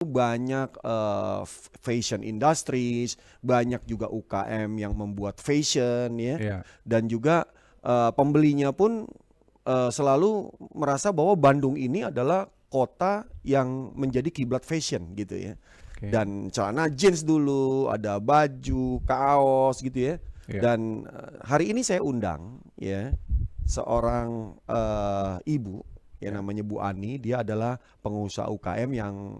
banyak fashion industries, banyak juga UKM yang membuat fashion ya, Iya. dan juga pembelinya pun selalu merasa bahwa Bandung ini adalah kota yang menjadi kiblat fashion gitu ya. Oke. Dan celana jeans dulu, ada baju, kaos gitu ya. Iya. Dan hari ini saya undang ya seorang ibu yang namanya Bu Ani. Dia adalah pengusaha UKM yang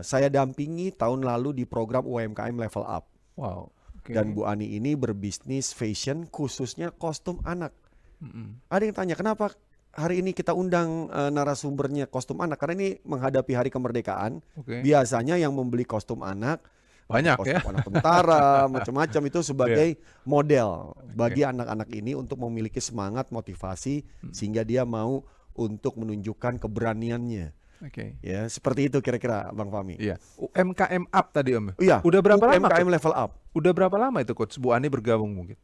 saya dampingi tahun lalu di program UMKM Level Up. Wow. Oke. Dan Bu Ani ini berbisnis fashion khususnya kostum anak. Mm-mm. Ada yang tanya kenapa hari ini kita undang narasumbernya kostum anak, karena ini menghadapi hari kemerdekaan. Oke. Biasanya yang membeli kostum anak Banyak ya. kostum anak tentara macam-macam itu sebagai model bagi Oke. anak-anak ini untuk memiliki semangat, motivasi sehingga dia mau untuk menunjukkan keberaniannya. Oke. Ya, seperti itu kira-kira Bang Fahmi. Iya. UMKM Up tadi Om. Iya, Udah berapa lama? UMKM Level Up. Udah berapa lama itu Coach Bu Ani bergabung mungkin?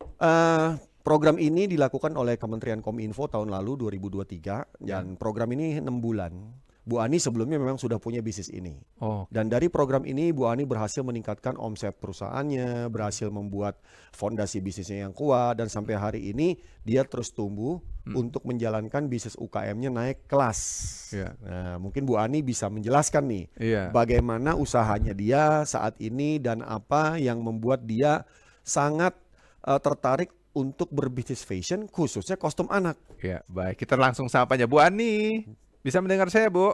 Program ini dilakukan oleh Kementerian Kominfo tahun lalu 2023 dan program ini 6 bulan. Bu Ani sebelumnya memang sudah punya bisnis ini. Oh. Dan dari program ini Bu Ani berhasil meningkatkan omset perusahaannya, berhasil membuat fondasi bisnisnya yang kuat, dan sampai hari ini dia terus tumbuh untuk menjalankan bisnis UKM-nya naik kelas. Iya. Nah, mungkin Bu Ani bisa menjelaskan nih Iya. bagaimana usahanya dia saat ini dan apa yang membuat dia sangat tertarik untuk berbisnis fashion khususnya kostum anak. Ya, baik. Kita langsung sapa aja. Bu Ani, bisa mendengar saya, Bu?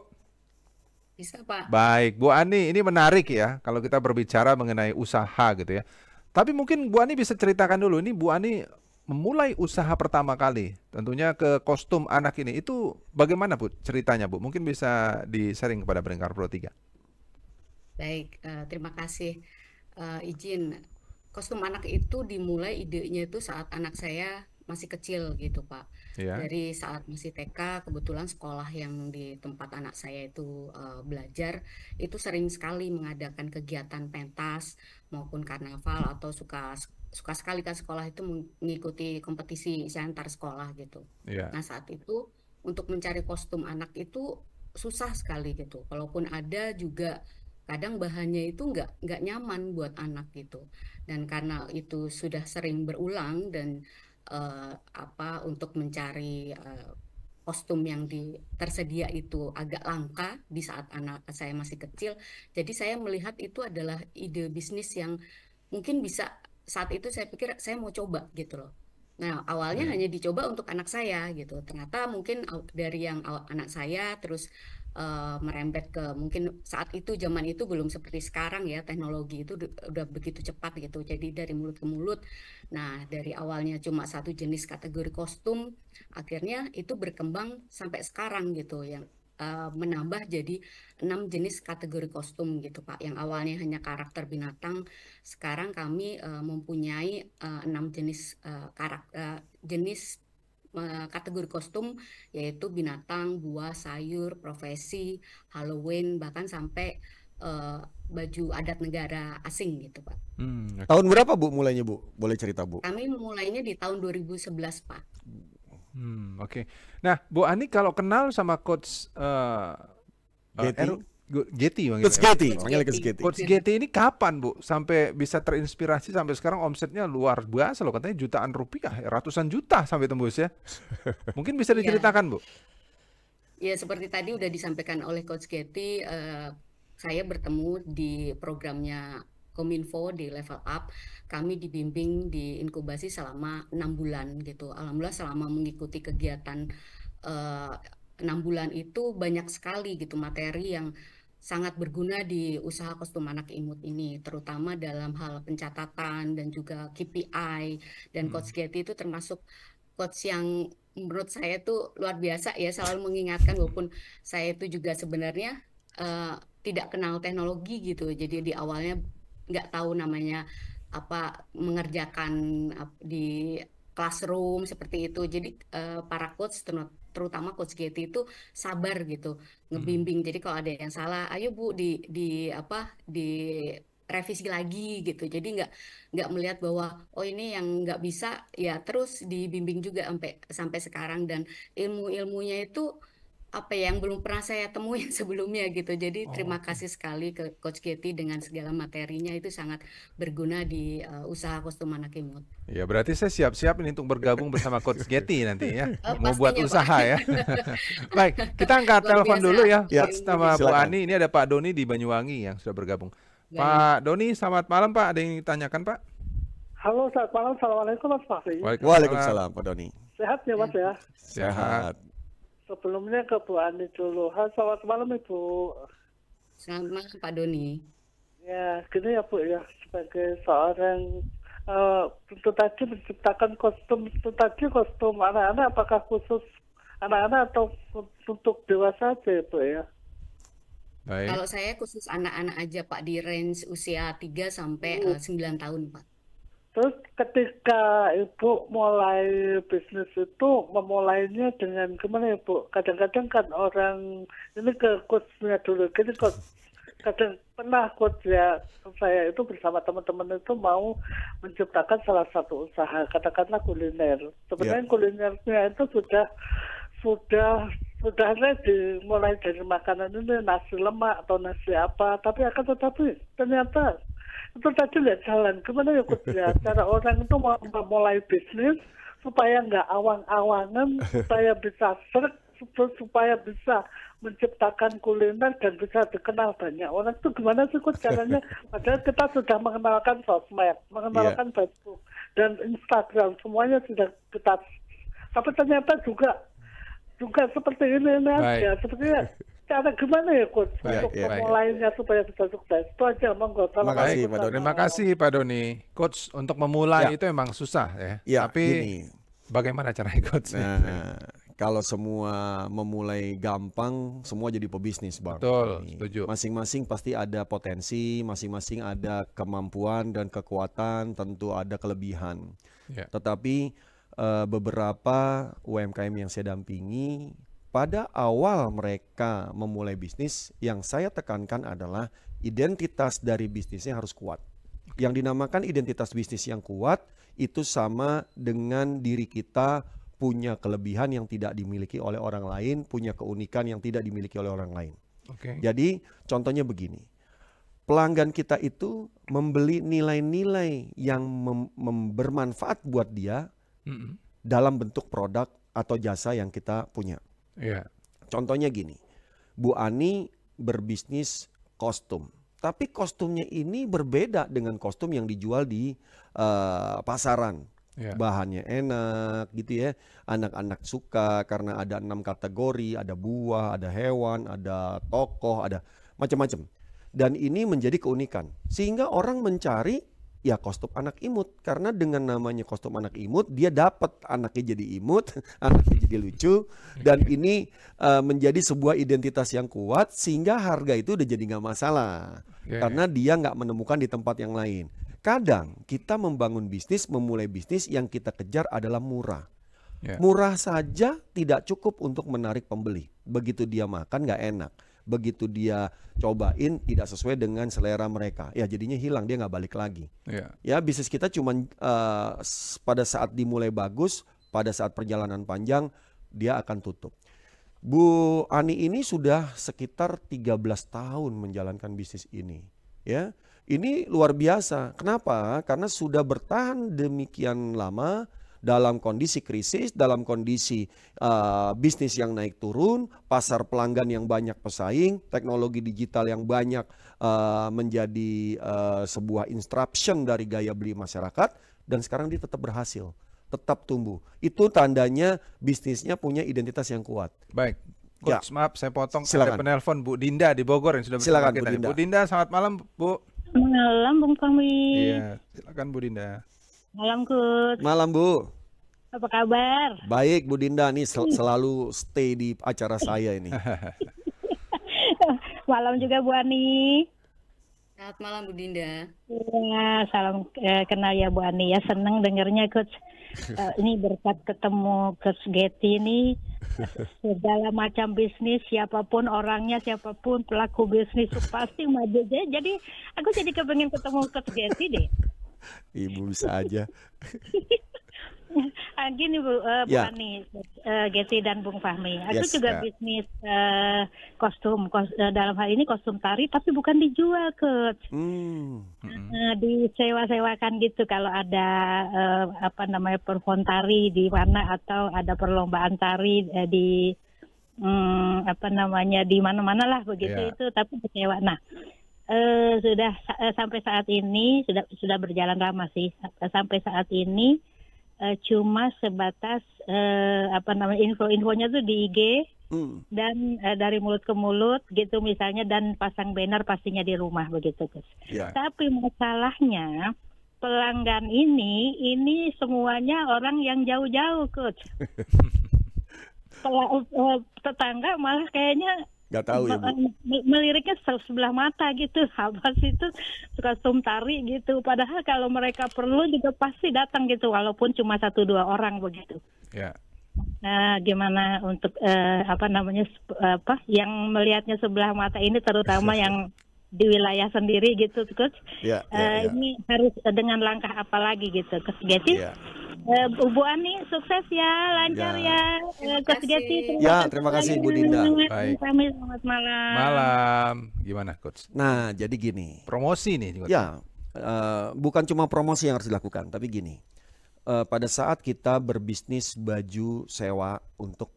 Bisa, Pak. Baik, Bu Ani, ini menarik ya kalau kita berbicara mengenai usaha gitu ya. Tapi mungkin Bu Ani bisa ceritakan dulu, ini Bu Ani memulai usaha pertama kali, tentunya ke kostum anak ini. Itu bagaimana, Bu, ceritanya, Bu? Mungkin bisa di-sharing kepada pendengar Pro 3. Baik, terima kasih. Izin, kostum anak itu dimulai idenya itu saat anak saya masih kecil gitu, Pak. Ya. Dari saat masih TK, kebetulan sekolah yang di tempat anak saya itu belajar, itu sering sekali mengadakan kegiatan pentas maupun karnaval, atau suka sekali kan sekolah itu mengikuti kompetisi antar sekolah gitu. Ya. Nah, saat itu untuk mencari kostum anak itu susah sekali gitu. Kalaupun ada juga kadang bahannya itu nggak nyaman buat anak gitu. Dan karena itu sudah sering berulang dan untuk mencari kostum yang tersedia itu agak langka di saat anak saya masih kecil. Jadi saya melihat itu adalah ide bisnis yang mungkin bisa, saat itu saya pikir saya mau coba gitu loh. Nah, awalnya hanya dicoba untuk anak saya gitu. Ternyata mungkin dari yang anak saya terus merembet ke, mungkin saat itu zaman itu belum seperti sekarang ya, teknologi itu udah begitu cepat gitu. Jadi dari mulut ke mulut. Nah, dari awalnya cuma satu jenis kategori kostum, akhirnya itu berkembang sampai sekarang gitu, yang menambah jadi 6 jenis kategori kostum gitu, Pak. Yang awalnya hanya karakter binatang, sekarang kami mempunyai 6 jenis kategori kostum, yaitu binatang, buah, sayur, profesi, Halloween, bahkan sampai baju adat negara asing gitu, Pak. Tahun berapa Bu mulainya, Bu? Boleh cerita, Bu? Kami mulainya di tahun 2011, Pak. Oke. Nah, Bu Ani kalau kenal sama Coach Getty, Coach Getty, panggil Coach Getty. Coach Getty ini kapan, Bu, sampai bisa terinspirasi sampai sekarang omsetnya luar biasa loh, katanya jutaan rupiah, ratusan juta sampai tembus ya. Mungkin bisa diceritakan, Bu? Ya, seperti tadi udah disampaikan oleh Coach Getty, saya bertemu di programnya Kominfo di Level Up. Kami dibimbing, diinkubasi selama 6 bulan gitu. Alhamdulillah selama mengikuti kegiatan 6 bulan itu banyak sekali gitu materi yang sangat berguna di usaha kostum anak imut ini, terutama dalam hal pencatatan dan juga KPI. Dan Coach Getty itu termasuk coach yang menurut saya tuh luar biasa ya, selalu mengingatkan, walaupun saya itu juga sebenarnya tidak kenal teknologi gitu. Jadi di awalnya nggak tahu namanya apa, mengerjakan di classroom seperti itu. Jadi para coach, terutama Coach Getty itu sabar gitu ngebimbing. Jadi kalau ada yang salah, ayo Bu di revisi lagi gitu. Jadi nggak melihat bahwa oh ini yang nggak bisa, ya terus dibimbing juga sampai sekarang. Dan ilmunya itu apa ya, yang belum pernah saya temuin sebelumnya gitu. Jadi Oh, terima oke. kasih sekali ke Coach Getty dengan segala materinya, itu sangat berguna di usaha kostum anak imut. Ya, berarti saya siap-siap ini untuk bergabung bersama Coach Getty nanti ya. Mau buat Pastinya Pak. usaha ya. Baik, kita angkat Luar telepon biasa dulu ya, Ya, Coach ilmunya. sama Bu silakan. Ani. Ini ada Pak Doni di Banyuwangi yang sudah bergabung. Baik. Pak Doni, selamat malam Pak. Ada yang ditanyakan Pak? Halo, selamat malam. Assalamualaikum Mas Fahri. Waalaikumsalam Pak Doni. Sehat ya Mas ya? Sehat. Sebelumnya ke Bu Ani dulu. Selamat malam Ibu. Selamat malam Pak Doni. Ya, gini ya Bu ya. Sebagai seorang tentu tadi menciptakan kostum, tentu tadi kostum anak-anak apakah khusus anak-anak atau untuk dewasa aja ya Bu ya? Baik. Kalau saya khusus anak-anak aja Pak, di range usia 3 sampai 9 tahun Pak. Terus ketika Ibu mulai bisnis itu memulainya dengan gimana ya Bu? Kadang-kadang kan orang ini ke coachnya dulu, gini coach. Kadang pernah coach ya saya itu bersama teman-teman itu mau menciptakan salah satu usaha, katakanlah kuliner. Sebenarnya kulinernya itu sudah ready, mulai dari makanan ini nasi lemak atau nasi apa, tapi tetapi ternyata itu tadi lihat jalan gimana ya coach ya, cara orang itu mau memulai bisnis supaya nggak awang-awangan, supaya bisa serk, supaya bisa menciptakan kuliner dan bisa dikenal banyak orang, itu gimana sih coach caranya? Padahal kita sudah mengenalkan sosmed, mengenalkan Facebook dan Instagram, semuanya sudah kita, tapi ternyata juga seperti ini aja, sepertinya cara gimana ya coach untuk memulainya supaya bisa sukses. Itu aja, monggo. Terima kasih Pak Doni. Terima kasih Pak Doni. Coach, untuk memulai itu emang susah ya. Tapi gini. Bagaimana caranya Coach? Nah, kalau semua memulai gampang, semua jadi pebisnis Bang. Betul, setuju. Masing-masing pasti ada potensi, masing-masing ada kemampuan dan kekuatan, tentu ada kelebihan. Tetapi beberapa UMKM yang saya dampingi, pada awal mereka memulai bisnis, yang saya tekankan adalah identitas dari bisnisnya harus kuat. Yang dinamakan identitas bisnis yang kuat itu sama dengan diri kita punya kelebihan yang tidak dimiliki oleh orang lain, punya keunikan yang tidak dimiliki oleh orang lain. Jadi contohnya begini, pelanggan kita itu membeli nilai-nilai yang bermanfaat buat dia dalam bentuk produk atau jasa yang kita punya. Contohnya gini, Bu Ani berbisnis kostum, tapi kostumnya ini berbeda dengan kostum yang dijual di pasaran. Bahannya enak gitu ya, anak-anak suka karena ada 6 kategori, ada buah, ada hewan, ada tokoh, ada macam-macam. Dan ini menjadi keunikan, sehingga orang mencari ya kostum anak imut, karena dengan namanya kostum anak imut dia dapat anaknya jadi imut, anaknya jadi lucu, dan ini menjadi sebuah identitas yang kuat sehingga harga itu udah jadi nggak masalah, karena dia nggak menemukan di tempat yang lain. Kadang kita membangun bisnis, memulai bisnis, yang kita kejar adalah murah. Murah saja tidak cukup untuk menarik pembeli. Begitu dia makan nggak enak, begitu dia cobain tidak sesuai dengan selera mereka, ya jadinya hilang, dia nggak balik lagi. Ya bisnis kita cuman pada saat dimulai bagus, pada saat perjalanan panjang dia akan tutup. Bu Ani ini sudah sekitar 13 tahun menjalankan bisnis ini. Ya, ini luar biasa. Kenapa? Karena sudah bertahan demikian lama dalam kondisi krisis, dalam kondisi bisnis yang naik turun, pasar pelanggan yang banyak pesaing, teknologi digital yang banyak menjadi sebuah instruction dari gaya beli masyarakat, dan sekarang dia tetap berhasil, tetap tumbuh. Itu tandanya bisnisnya punya identitas yang kuat. Baik, Coach, maaf saya potong. Silakan. Ada penelpon Bu Dinda di Bogor yang sudah bersama Silakan, kita. Bu Dinda. Bu Dinda, selamat malam Bu. Malam Bung Fahmi. Iya, silakan Bu Dinda. Malam Coach. Malam Bu. Apa kabar? Baik Bu Dinda, nih selalu stay di acara saya ini. Malam juga Bu Ani. Selamat malam Bu Dinda. Ya, salam kenal ya Bu Ani ya, seneng dengernya Coach. Ini berkat ketemu Coach Getty ini, segala macam bisnis, siapapun orangnya, siapapun pelaku bisnis pasti maju. Jadi aku jadi kepengen ketemu Coach Getty deh. Ibu bisa aja. Gini Bu, Bu Ya. Ani, Geti dan Bung Fahmi. Aku Yes. juga Ya. bisnis kostum, dalam hal ini kostum tari, tapi bukan dijual Coach. Disewa-sewakan gitu kalau ada perform tari di mana atau ada perlombaan tari di di mana-mana lah begitu Ya. itu, tapi disewa. Nah, sudah sampai saat ini sudah berjalan lama sih. Sampai saat ini cuma sebatas info-infonya tuh di IG dan dari mulut ke mulut gitu misalnya, dan pasang banner pastinya di rumah begitu Gus. Ya. Tapi masalahnya pelanggan ini semuanya orang yang jauh-jauh Coach. Tetangga malah kayaknya Nggak tahu ya, Bu. meliriknya sebelah mata gitu. Apa sih itu kostum tari gitu. Padahal kalau mereka perlu juga pasti datang gitu, walaupun cuma 1-2 orang begitu. Ya. Nah, gimana untuk yang melihatnya sebelah mata ini, terutama yang di wilayah sendiri gitu, Coach. Ya, Ini harus dengan langkah apa lagi gitu, Coach Geti? Ya. Bu Ani, sukses ya, lancar Ya. ya, Coach Geti. Ya, terima kasih, Bu Dinda. Baik. Kami selamat malam. Malam. Gimana Coach? Nah, jadi gini. Promosi nih. Coach. Ya, bukan cuma promosi yang harus dilakukan, tapi gini. Pada saat kita berbisnis baju sewa untuk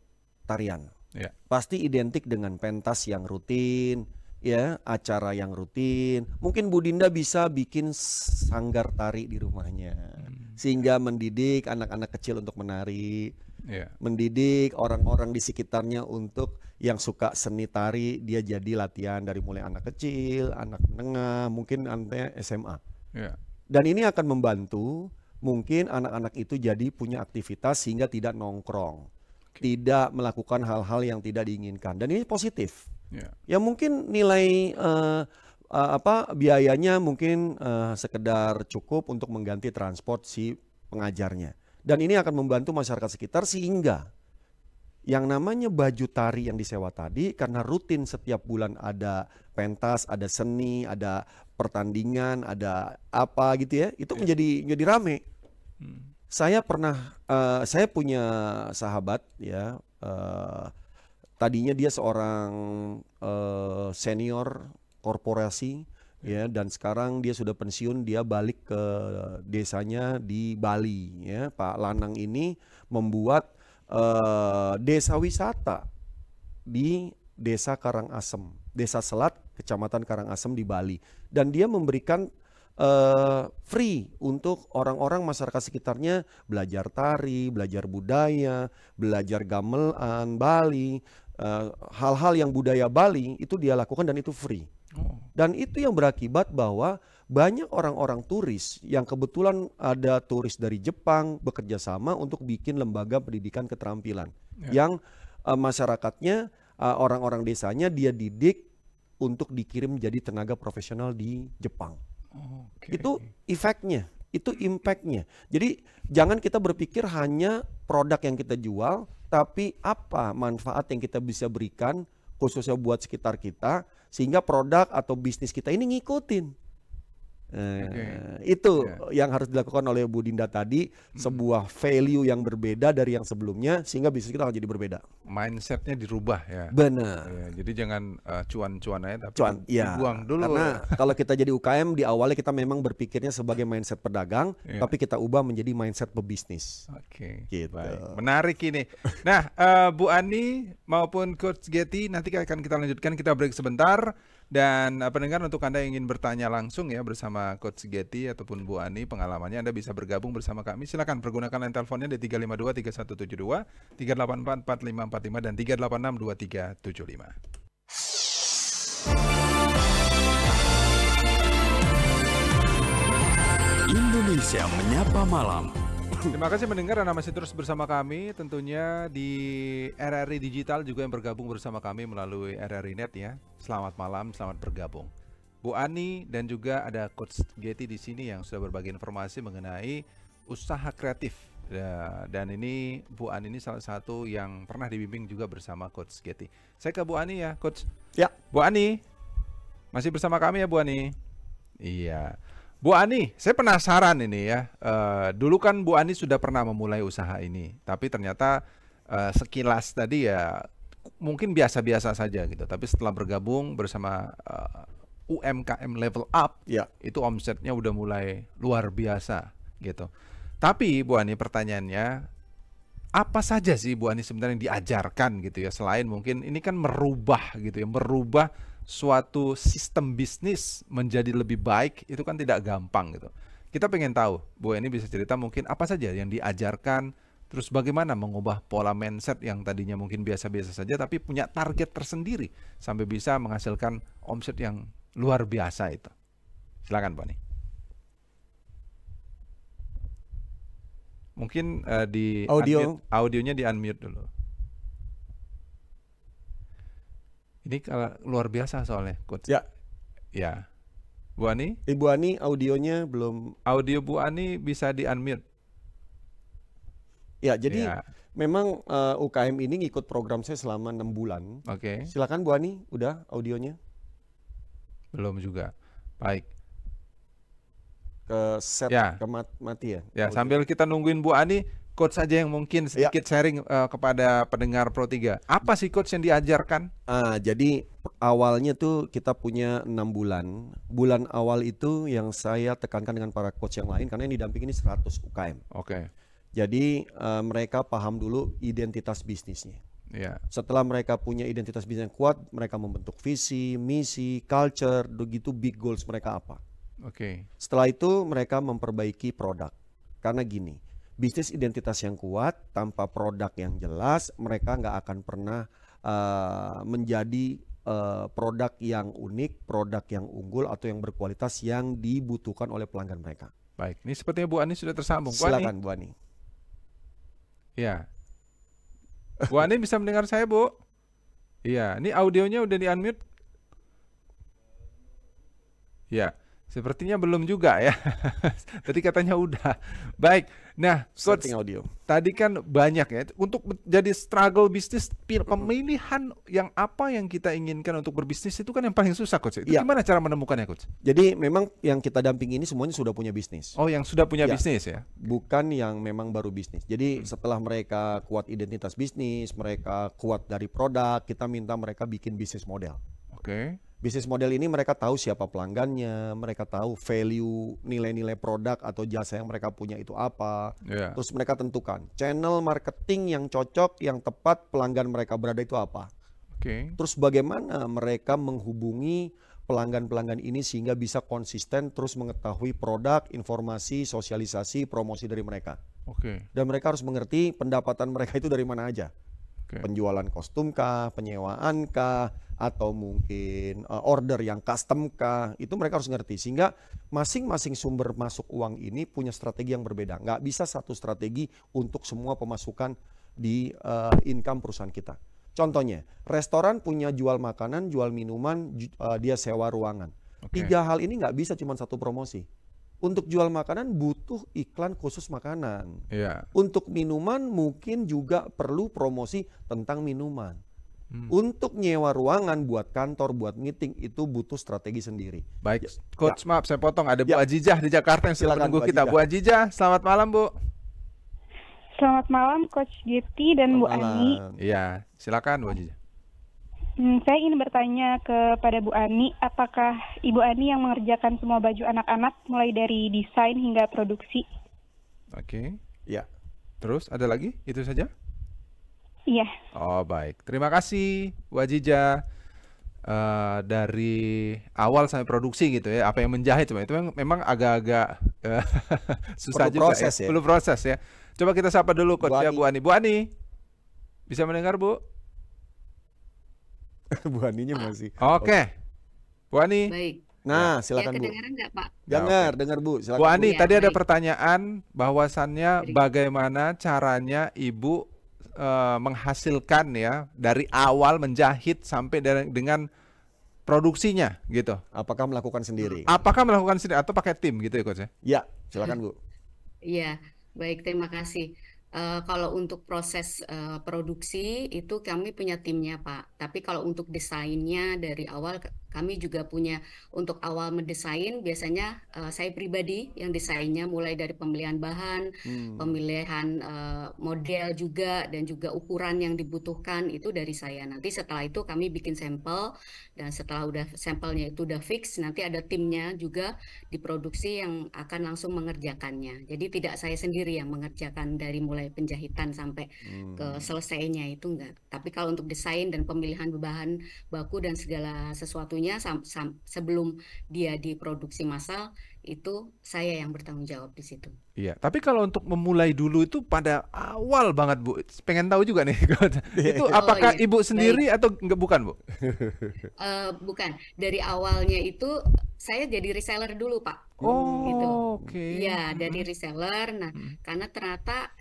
tarian, Ya. pasti identik dengan pentas yang rutin, ya, acara yang rutin. Mungkin Bu Dinda bisa bikin sanggar tari di rumahnya, sehingga mendidik anak-anak kecil untuk menari, Ya. mendidik orang-orang di sekitarnya untuk yang suka seni tari, dia jadi latihan dari mulai anak kecil, anak menengah, mungkin anaknya SMA. Ya. Dan ini akan membantu mungkin anak-anak itu jadi punya aktivitas sehingga tidak nongkrong, tidak melakukan hal-hal yang tidak diinginkan. Dan ini positif. Ya. Ya mungkin nilai biayanya mungkin sekedar cukup untuk mengganti transport si pengajarnya. Dan ini akan membantu masyarakat sekitar sehingga yang namanya baju tari yang disewa tadi, karena rutin setiap bulan ada pentas, ada seni, ada pertandingan, ada apa gitu ya, itu menjadi rame. Saya punya sahabat ya, tadinya dia seorang senior korporasi ya, dan sekarang dia sudah pensiun, dia balik ke desanya di Bali ya. Pak Lanang ini membuat desa wisata di Desa Karangasem, Desa Selat, Kecamatan Karangasem di Bali, dan dia memberikan free untuk orang-orang masyarakat sekitarnya belajar tari, belajar budaya, belajar gamelan Bali, hal-hal yang budaya Bali itu dia lakukan dan itu free. Dan itu yang berakibat bahwa banyak orang-orang turis yang kebetulan ada turis dari Jepang bekerja sama untuk bikin lembaga pendidikan keterampilan yang masyarakatnya, orang-orang desanya dia didik untuk dikirim jadi tenaga profesional di Jepang. Itu efeknya, itu impactnya. Jadi jangan kita berpikir hanya produk yang kita jual, tapi apa manfaat yang kita bisa berikan khususnya buat sekitar kita, sehingga produk atau bisnis kita ini ngikutin. Itu yang harus dilakukan oleh Bu Dinda tadi, sebuah value yang berbeda dari yang sebelumnya, sehingga bisnis kita akan jadi berbeda. Mindsetnya dirubah ya. Benar. Ya, jadi jangan cuan-cuan aja, tapi Ya, dibuang dulu. karena kalau kita jadi UKM di awalnya kita memang berpikirnya sebagai mindset pedagang, tapi kita ubah menjadi mindset pebisnis. Oke, Gitu. baik. Menarik ini. Nah, Bu Ani maupun Coach Geti, nanti akan kita lanjutkan, kita break sebentar. Dan pendengar, untuk Anda yang ingin bertanya langsung ya bersama Coach Geti ataupun Bu Ani pengalamannya, Anda bisa bergabung bersama kami. Silakan pergunakan line teleponnya di 352-3172, 384-4545 dan 386-2375. Indonesia Menyapa Malam. Terima kasih mendengar, Anda masih terus bersama kami tentunya di RRI Digital juga yang bergabung bersama kami melalui RRI Net ya. Selamat malam, selamat bergabung. Bu Ani dan juga ada Coach Geti di sini yang sudah berbagi informasi mengenai usaha kreatif. Dan ini Bu Ani ini salah satu yang pernah dibimbing juga bersama Coach Geti. Saya ke Bu Ani ya, Coach. Ya. Bu Ani, masih bersama kami ya Bu Ani? Iya. Bu Ani, saya penasaran ini ya. Dulu kan Bu Ani sudah pernah memulai usaha ini, tapi ternyata sekilas tadi ya mungkin biasa-biasa saja gitu. Tapi setelah bergabung bersama UMKM Level Up, Ya. itu omsetnya udah mulai luar biasa gitu. Tapi Bu Ani, pertanyaannya, apa saja sih Bu Ani sebenarnya yang diajarkan gitu ya, selain mungkin ini kan merubah gitu ya, merubah suatu sistem bisnis menjadi lebih baik, itu kan tidak gampang gitu. Kita pengen tahu, Bu Ani bisa cerita mungkin apa saja yang diajarkan, terus bagaimana mengubah pola mindset yang tadinya mungkin biasa-biasa saja tapi punya target tersendiri sampai bisa menghasilkan omset yang luar biasa itu. Silakan Bu Ani. Mungkin di audionya di unmute dulu. Ini kalau luar biasa soalnya, Coach. Ya. Ya. Bu Ani? Ibu Ani audionya belum. Audio Bu Ani bisa di unmute. Ya, jadi Ya. memang UKM ini ngikut program saya selama 6 bulan. Oke. Silakan Bu Ani, udah audionya Belum juga. Baik. ke set Ya. ke mati ya. Ya, Audio. sambil kita nungguin Bu Ani, Coach saja yang mungkin sedikit sharing kepada pendengar Pro3. Apa sih Coach yang diajarkan? Jadi awalnya tuh kita punya 6 bulan. Bulan awal itu yang saya tekankan dengan para coach yang lain karena yang didampingi ini 100 UKM. Oke. Jadi mereka paham dulu identitas bisnisnya. Ya. Setelah mereka punya identitas bisnis yang kuat, mereka membentuk visi, misi, culture, begitu big goals mereka apa. Oke. Setelah itu mereka memperbaiki produk. Karena gini, bisnis identitas yang kuat tanpa produk yang jelas, mereka nggak akan pernah menjadi produk yang unik, produk yang unggul atau yang berkualitas yang dibutuhkan oleh pelanggan mereka. Baik. Ini sepertinya Bu Ani sudah tersambung. Bu Ani? Silakan Bu Ani. Ya. Bu Ani bisa mendengar saya, Bu? Iya, ini audionya udah di unmute. Ya. Sepertinya belum juga ya. Tadi katanya udah. Baik. Nah, Coach, Setting audio. tadi kan banyak ya. Untuk jadi struggle bisnis, pemilihan yang apa yang kita inginkan untuk berbisnis itu kan yang paling susah, Coach. Itu Iya. gimana cara menemukannya, Coach? Jadi memang yang kita dampingi ini semuanya sudah punya bisnis. Oh, yang sudah punya Ya. bisnis ya? Bukan yang memang baru bisnis. Jadi setelah mereka kuat identitas bisnis, mereka kuat dari produk, kita minta mereka bikin bisnis model. Oke. Bisnis model ini mereka tahu siapa pelanggannya, mereka tahu value, nilai-nilai produk atau jasa yang mereka punya itu apa. Ya. Terus mereka tentukan channel marketing yang cocok, yang tepat pelanggan mereka berada itu apa. Oke. Terus bagaimana mereka menghubungi pelanggan-pelanggan ini sehingga bisa konsisten terus mengetahui produk, informasi, sosialisasi, promosi dari mereka. Oke. Dan mereka harus mengerti pendapatan mereka itu dari mana aja. Oke. Penjualan kostum kah, penyewaan kah, atau mungkin order yang custom kah, itu mereka harus ngerti. Sehingga masing-masing sumber masuk uang ini punya strategi yang berbeda. Nggak bisa satu strategi untuk semua pemasukan di income perusahaan kita. Contohnya, restoran punya jual makanan, jual minuman, dia sewa ruangan. Oke. 3 hal ini nggak bisa cuma satu promosi. Untuk jual makanan butuh iklan khusus makanan. Iya. Untuk minuman mungkin juga perlu promosi tentang minuman. Untuk nyewa ruangan buat kantor, buat meeting itu butuh strategi sendiri. Baik, Coach, maaf saya potong. Ada Bu Ya. Ajijah di Jakarta yang sudah Silakan, menunggu Bu kita. Ajijah. Bu Ajijah, selamat malam, Bu. Selamat malam Coach Giti dan Bu Ani. Iya, silakan Bu Ajijah. Saya ingin bertanya kepada Bu Ani, apakah Ibu Ani yang mengerjakan semua baju anak-anak mulai dari desain hingga produksi? Oke. Ya. Terus ada lagi? Itu saja? Iya. Oh, baik. Terima kasih Bu Ajijah. Dari awal sampai produksi gitu ya, apa yang menjahit itu memang agak-agak susah Perlu juga proses ya. Perlu proses ya. Coba kita sapa dulu Coach Bu ya, Ani. Bu Ani. Bu Ani, bisa mendengar Bu? Bu Aninya masih. Oke. Bu Ani. Baik. Nah, Ya, silakan Bu. kedengaran nggak Pak? Dengar Bu. Silakan Bu Ani, Ya, tadi ada baik. pertanyaan bahwasannya Jadi- bagaimana caranya Ibu menghasilkan ya dari awal menjahit sampai dengan produksinya gitu. Apakah melakukan sendiri? Apakah melakukan sendiri atau pakai tim gitu ya Coach ya? Ya, silakan Bu. Iya, baik, terima kasih. Kalau untuk proses produksi itu kami punya timnya Pak. Tapi kalau untuk desainnya dari awal kami juga punya untuk awal mendesain biasanya saya pribadi yang desainnya mulai dari pemilihan bahan, pemilihan model juga dan juga ukuran yang dibutuhkan itu dari saya. Nanti setelah itu kami bikin sampel dan setelah udah sampelnya itu udah fix, nanti ada timnya juga diproduksi yang akan langsung mengerjakannya. Jadi tidak saya sendiri yang mengerjakan dari mulai penjahitan sampai ke selesainya itu enggak. Tapi kalau untuk desain dan pemilihan bahan baku dan segala sesuatunya sebelum dia diproduksi massal itu saya yang bertanggung jawab di situ. Iya, tapi kalau untuk memulai dulu itu pada awal banget Bu, pengen tahu juga nih. Itu apakah iya. Ibu sendiri atau enggak, bukan Bu? Bukan, dari awalnya itu saya jadi reseller dulu Pak. Gitu. Oke. Iya, dari reseller. Nah, karena ternyata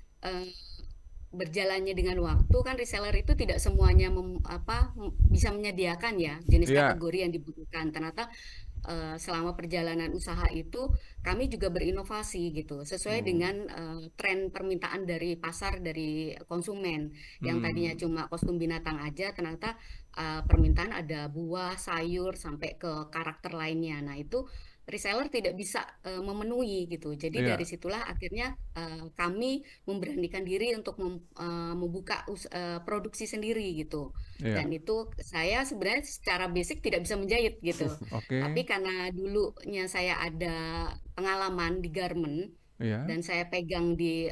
berjalannya dengan waktu kan reseller itu tidak semuanya bisa menyediakan ya jenis Iya. kategori yang dibutuhkan. Ternyata selama perjalanan usaha itu kami juga berinovasi gitu sesuai dengan tren permintaan dari pasar dari konsumen yang tadinya cuma kostum binatang aja ternyata permintaan ada buah, sayur sampai ke karakter lainnya. Nah itu reseller tidak bisa memenuhi gitu. Jadi Iya. dari situlah akhirnya kami memberanikan diri untuk membuka produksi sendiri gitu. Iya. Dan itu saya sebenarnya secara basic tidak bisa menjahit gitu. Oke. Tapi karena dulunya saya ada pengalaman di garment Iya. dan saya pegang di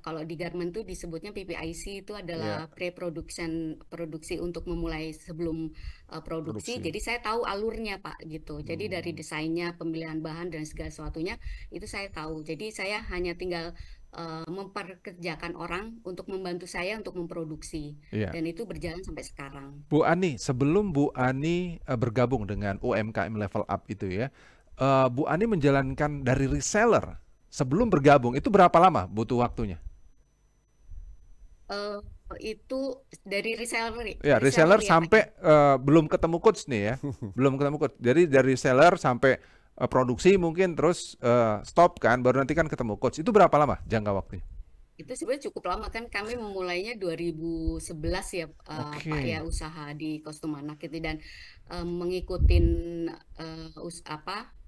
kalau di garment tuh disebutnya PPIC itu adalah pre-production produksi untuk memulai sebelum produksi. Jadi saya tahu alurnya Pak gitu. Jadi dari desainnya, pemilihan bahan dan segala sesuatunya itu saya tahu. Jadi saya hanya tinggal memperkerjakan orang untuk membantu saya untuk memproduksi. Iya. Dan itu berjalan sampai sekarang. Bu Ani, sebelum Bu Ani bergabung dengan UMKM Level Up itu ya, Bu Ani menjalankan dari reseller sebelum bergabung itu berapa lama butuh waktunya? Itu dari reseller Ya, reseller ya, Pak. sampai belum ketemu coach nih ya, belum ketemu coach. Jadi dari reseller sampai produksi mungkin terus stop kan, baru nanti kan ketemu coach. Itu berapa lama jangka waktunya? Itu sebenarnya cukup lama kan kami memulainya 2011 ya Oke. Pak ya usaha di kostum anak itu dan mengikutin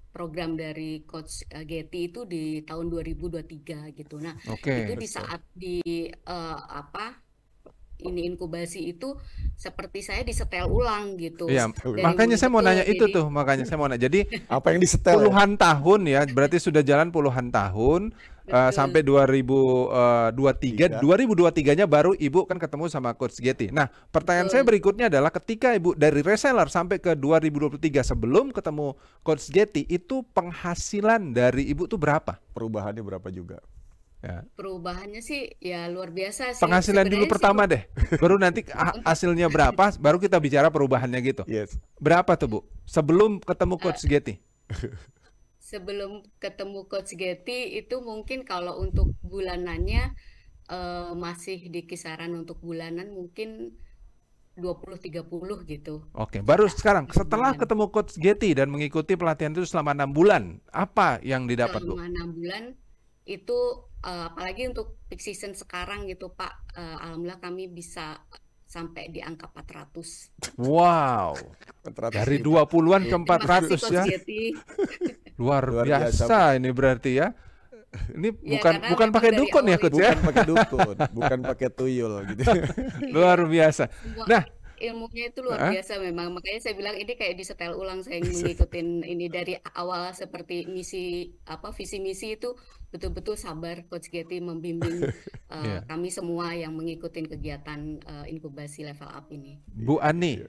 program dari Coach Getty itu di tahun 2023 gitu. Nah, Oke. itu di saat ini inkubasi itu seperti saya disetel ulang gitu. Iya, Dari makanya saya mau betul, nanya itu jadi tuh, makanya saya mau nanya. Jadi Apa yang disetel ya? puluhan tahun ya, berarti sudah jalan puluhan tahun betul. sampai 2023. 2023-nya baru Ibu kan ketemu sama Coach Getty. Nah, pertanyaan saya berikutnya adalah ketika Ibu dari reseller sampai ke 2023 sebelum ketemu Coach Getty, itu penghasilan dari Ibu tuh berapa? Perubahannya berapa juga? Ya. Perubahannya sih ya luar biasa sih. Penghasilan dulu Sebenarnya pertama deh, baru nanti hasilnya berapa, baru kita bicara perubahannya gitu. Yes. Berapa tuh Bu? Sebelum ketemu Coach Getty? sebelum ketemu Coach Getty itu mungkin kalau untuk bulanannya masih di kisaran untuk bulanan mungkin 20-30 gitu. Oke, baru sekarang setelah Bulan. ketemu Coach Getty dan mengikuti pelatihan itu selama 6 bulan, apa yang didapat Bu? Selama 6 bulan itu apalagi untuk peak season sekarang gitu Pak, alhamdulillah kami bisa sampai di angka 400. Wow, dari 20-an ke Terima kasih 400 Coach ya, Getty. luar Luar biasa, biasa ini berarti ya. Ini Ya, bukan karena bukan memang pakai dari dukun ya awal Coach itu- ya, Bukan pakai dukun, bukan pakai tuyul gitu. luar biasa. Semua Nah, ilmunya itu luar Hah? biasa memang. Makanya saya bilang ini kayak disetel ulang saya ngikutin ini dari awal seperti visi misi itu betul-betul sabar Coach Getty membimbing Iya. kami semua yang mengikuti kegiatan inkubasi level up ini. Bu Ani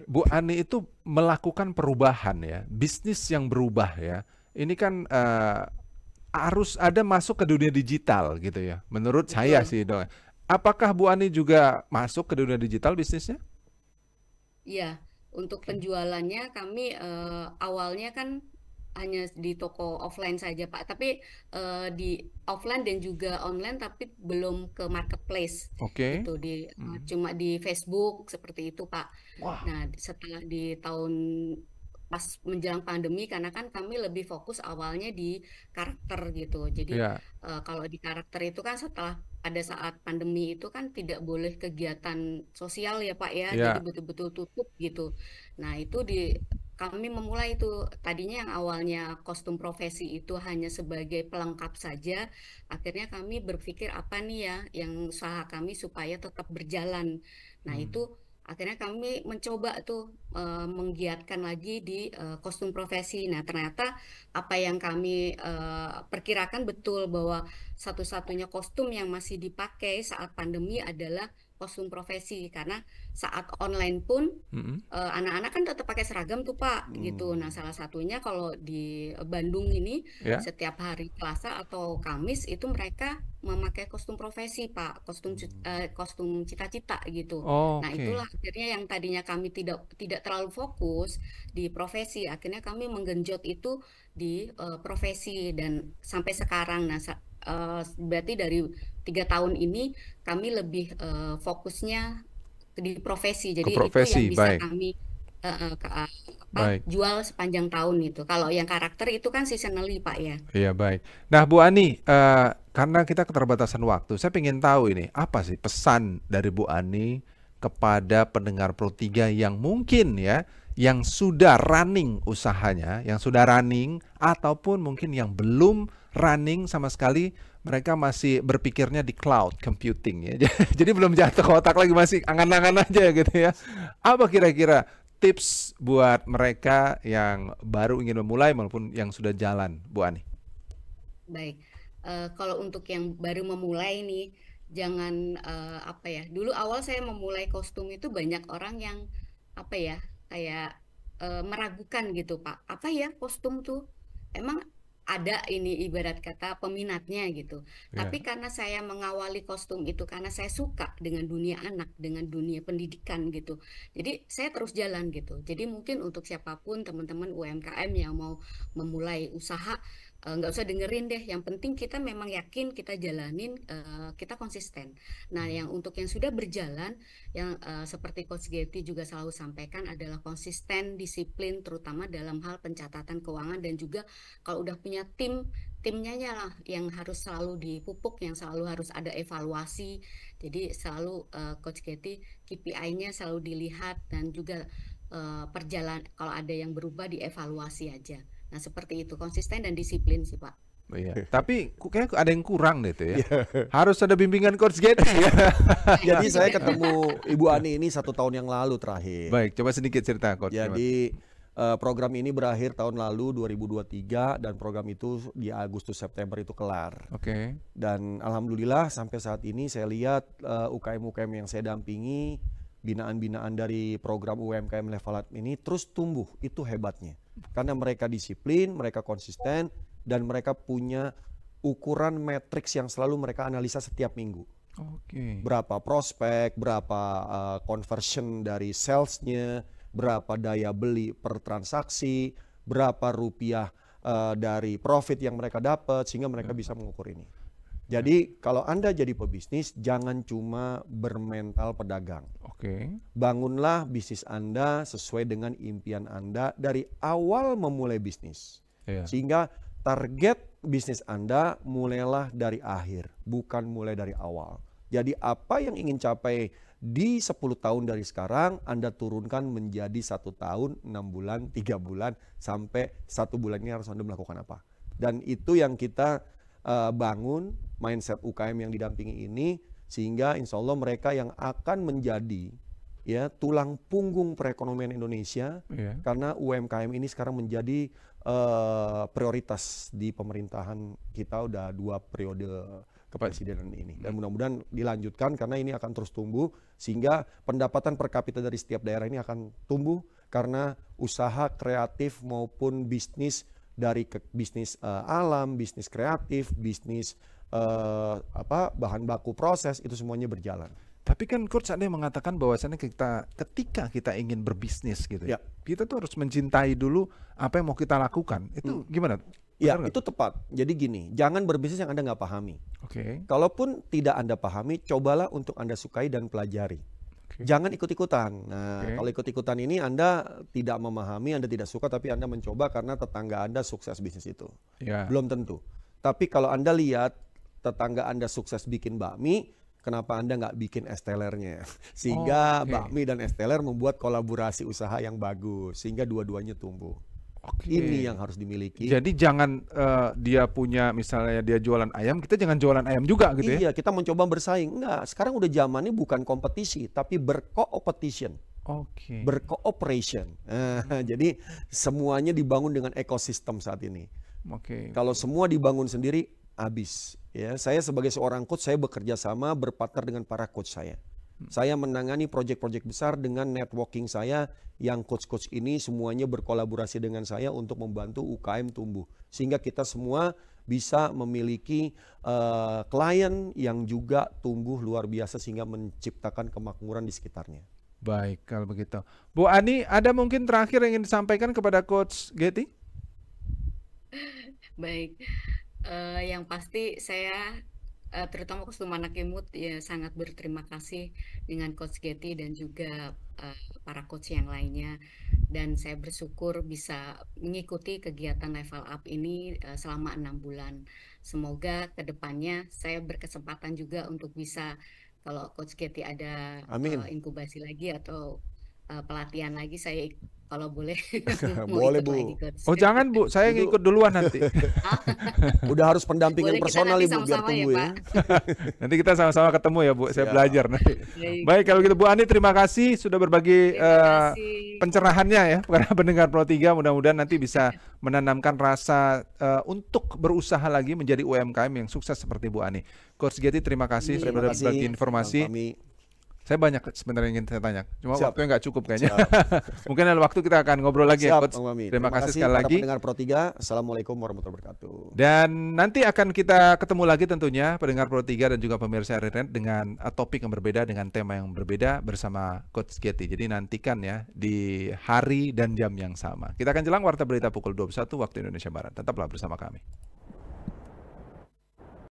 itu melakukan perubahan ya, bisnis yang berubah ya. Ini kan harus ada masuk ke dunia digital gitu ya. Menurut saya sih dong. Apakah Bu Ani juga masuk ke dunia digital bisnisnya? Iya, untuk penjualannya kami awalnya kan hanya di toko offline saja Pak, tapi di offline dan juga online tapi belum ke marketplace. Oke. Itu cuma di Facebook seperti itu Pak. Wah. Nah, setelah di tahun pas menjelang pandemi karena kan kami lebih fokus awalnya di karakter gitu. Jadi Iya. kalau di karakter itu kan setelah pada saat pandemi itu kan tidak boleh kegiatan sosial ya Pak ya. Iya. Jadi betul-betul tutup gitu. Nah, itu kami memulai itu tadinya yang awalnya kostum profesi itu hanya sebagai pelengkap saja, akhirnya kami berpikir apa nih ya yang usaha kami supaya tetap berjalan. Nah, itu akhirnya kami mencoba tuh menggiatkan lagi di kostum profesi. Nah, ternyata apa yang kami perkirakan betul bahwa satu-satunya kostum yang masih dipakai saat pandemi adalah kostum profesi, karena saat online pun anak-anak kan tetap pakai seragam tuh Pak gitu. Nah, salah satunya kalau di Bandung ini Ya. setiap hari Selasa atau Kamis itu mereka memakai kostum profesi Pak, kostum cita-cita gitu. Nah, Oke. itulah akhirnya yang tadinya kami tidak terlalu fokus di profesi, akhirnya kami menggenjot itu di profesi dan sampai sekarang. Nah, berarti dari 3 tahun ini kami lebih fokusnya di profesi. Ke Jadi itu profesi, yang bisa baik. kami Baik. jual sepanjang tahun itu. Kalau yang karakter itu kan seasonally Pak ya. Iya, baik. Nah, Bu Ani, karena kita keterbatasan waktu, saya ingin tahu ini, apa sih pesan dari Bu Ani kepada pendengar Pro 3 yang mungkin ya, yang sudah running usahanya, yang sudah running, ataupun mungkin yang belum running sama sekali, mereka masih berpikirnya di cloud computing ya. Jadi belum jatuh ke otak lagi, masih angan-angan aja gitu ya. Apa kira-kira tips buat mereka yang baru ingin memulai maupun yang sudah jalan, Bu Ani? Baik, kalau untuk yang baru memulai nih, jangan apa ya. Dulu awal saya memulai kostum itu banyak orang yang apa ya, kayak meragukan gitu Pak. Apa ya kostum tuh? Emang ada ini ibarat kata peminatnya gitu. Ya. Tapi karena saya mengawali kostum itu karena saya suka dengan dunia anak, dengan dunia pendidikan gitu. Jadi saya terus jalan gitu. Jadi mungkin untuk siapapun teman-teman UMKM yang mau memulai usaha, nggak usah dengerin deh. Yang penting kita memang yakin kita jalanin, kita konsisten. Nah, yang untuk yang sudah berjalan, yang seperti Coach Getty juga selalu sampaikan adalah konsisten, disiplin, terutama dalam hal pencatatan keuangan dan juga kalau udah punya timnya lah yang harus selalu dipupuk, yang selalu harus ada evaluasi. Jadi selalu Coach Getty KPI-nya selalu dilihat dan juga perjalanan kalau ada yang berubah dievaluasi aja. Nah, seperti itu, konsisten dan disiplin sih, Pak. Iya. Tapi kayaknya ada yang kurang deh tuh ya. Harus ada bimbingan Coach Getty ya. Jadi saya ketemu Ibu Ani ini 1 tahun yang lalu terakhir. Baik, coba sedikit cerita Coach. Jadi program ini berakhir tahun lalu 2023 dan program itu di Agustus September itu kelar. Oke. Dan alhamdulillah sampai saat ini saya lihat UKM-UKM yang saya dampingi, binaan-binaan dari program UMKM Level Up ini terus tumbuh. Itu hebatnya. Karena mereka disiplin, mereka konsisten, dan mereka punya ukuran matriks yang selalu mereka analisa setiap minggu. Oke. Berapa prospek, berapa conversion dari salesnya, berapa daya beli per transaksi, berapa rupiah dari profit yang mereka dapat, sehingga mereka bisa mengukur ini. Jadi kalau Anda jadi pebisnis, jangan cuma bermental pedagang. Oke. Bangunlah bisnis Anda sesuai dengan impian Anda dari awal memulai bisnis. Iya. Sehingga target bisnis Anda mulailah dari akhir, bukan mulai dari awal. Jadi apa yang ingin capai di 10 tahun dari sekarang, Anda turunkan menjadi 1 tahun, 6 bulan, 3 bulan, sampai 1 bulan ini harus Anda melakukan apa. Dan itu yang kita bangun, mindset UKM yang didampingi ini, sehingga insya Allah mereka yang akan menjadi ya tulang punggung perekonomian Indonesia. Iya. Karena UMKM ini sekarang menjadi prioritas di pemerintahan kita udah 2 periode kepresidenan ini, dan mudah-mudahan dilanjutkan karena ini akan terus tumbuh sehingga pendapatan per kapita dari setiap daerah ini akan tumbuh karena usaha kreatif maupun bisnis dari bisnis alam, bisnis kreatif, bisnis bahan baku proses, itu semuanya berjalan. Tapi kan Coach ada yang mengatakan bahwasannya ketika kita ingin berbisnis gitu ya, kita tuh harus mencintai dulu apa yang mau kita lakukan. Itu gimana? Ya, itu tepat. Jadi gini, jangan berbisnis yang Anda nggak pahami. Oke. Kalaupun tidak Anda pahami, cobalah untuk Anda sukai dan pelajari. Jangan ikut-ikutan. Nah, kalau ikut-ikutan ini Anda tidak memahami, Anda tidak suka, tapi Anda mencoba karena tetangga Anda sukses bisnis itu. Ya. Belum tentu. Tapi kalau Anda lihat tetangga Anda sukses bikin bakmi, kenapa Anda nggak bikin estelernya? Sehingga Oke. bakmi dan esteler membuat kolaborasi usaha yang bagus, sehingga dua-duanya tumbuh. Oke. Ini yang harus dimiliki. Jadi jangan dia punya misalnya dia jualan ayam, kita jangan jualan ayam juga gitu ya. Iya, kita mencoba bersaing. Enggak, sekarang udah zamannya bukan kompetisi, tapi berkoopetition, Oke. bercooperation. Jadi semuanya dibangun dengan ekosistem saat ini. Oke. Kalau semua dibangun sendiri, habis. Ya, saya sebagai seorang coach, saya bekerja sama berpartner dengan para coach saya. Saya menangani proyek-proyek besar dengan networking saya yang coach-coach ini semuanya berkolaborasi dengan saya untuk membantu UKM tumbuh. Sehingga kita semua bisa memiliki klien yang juga tumbuh luar biasa sehingga menciptakan kemakmuran di sekitarnya. Baik, kalau begitu. Bu Ani, ada mungkin terakhir yang ingin disampaikan kepada Coach Getty? Baik, yang pasti saya terutama kostum anak imut ya sangat berterima kasih dengan Coach Getty dan juga para coach yang lainnya, dan saya bersyukur bisa mengikuti kegiatan Level Up ini selama 6 bulan. Semoga kedepannya saya berkesempatan juga untuk bisa, kalau Coach Getty ada Amin. inkubasi lagi atau pelatihan lagi, saya kalau boleh mau Boleh, ikut Bu. lagi, Coach. Oh jangan Bu, saya Itu- ngikut duluan nanti. Udah harus pendampingan Boleh, kita personal nanti Ibu biar sama-sama ya, tumbuh ya. Pak. Nanti kita sama-sama ketemu ya Bu, saya Siap. belajar nanti. Baik. Baik, kalau gitu Bu Ani terima kasih sudah berbagi Terima kasih. pencerahannya ya para pendengar Pro 3. Mudah-mudahan nanti bisa menanamkan rasa untuk berusaha lagi menjadi UMKM yang sukses seperti Bu Ani. Coach Getty terima kasih Terima sudah Terima kasih, berbagi informasi. Bang Fahmi. Saya banyak sebenarnya yang ingin saya tanya, cuma Siap. waktunya nggak cukup kayaknya. Mungkin ada waktu kita akan ngobrol lagi ya Siap, Coach. Bang Fahmi. Terima kasih sekali para lagi. pendengar Pro 3. Assalamualaikum warahmatullahi wabarakatuh. Dan nanti akan kita ketemu lagi tentunya pendengar Pro 3 dan juga pemirsa RNN dengan topik yang berbeda, dengan tema yang berbeda bersama Coach Getty. Jadi nantikan ya di hari dan jam yang sama. Kita akan jelang warta berita pukul 21 waktu Indonesia Barat. Tetaplah bersama kami.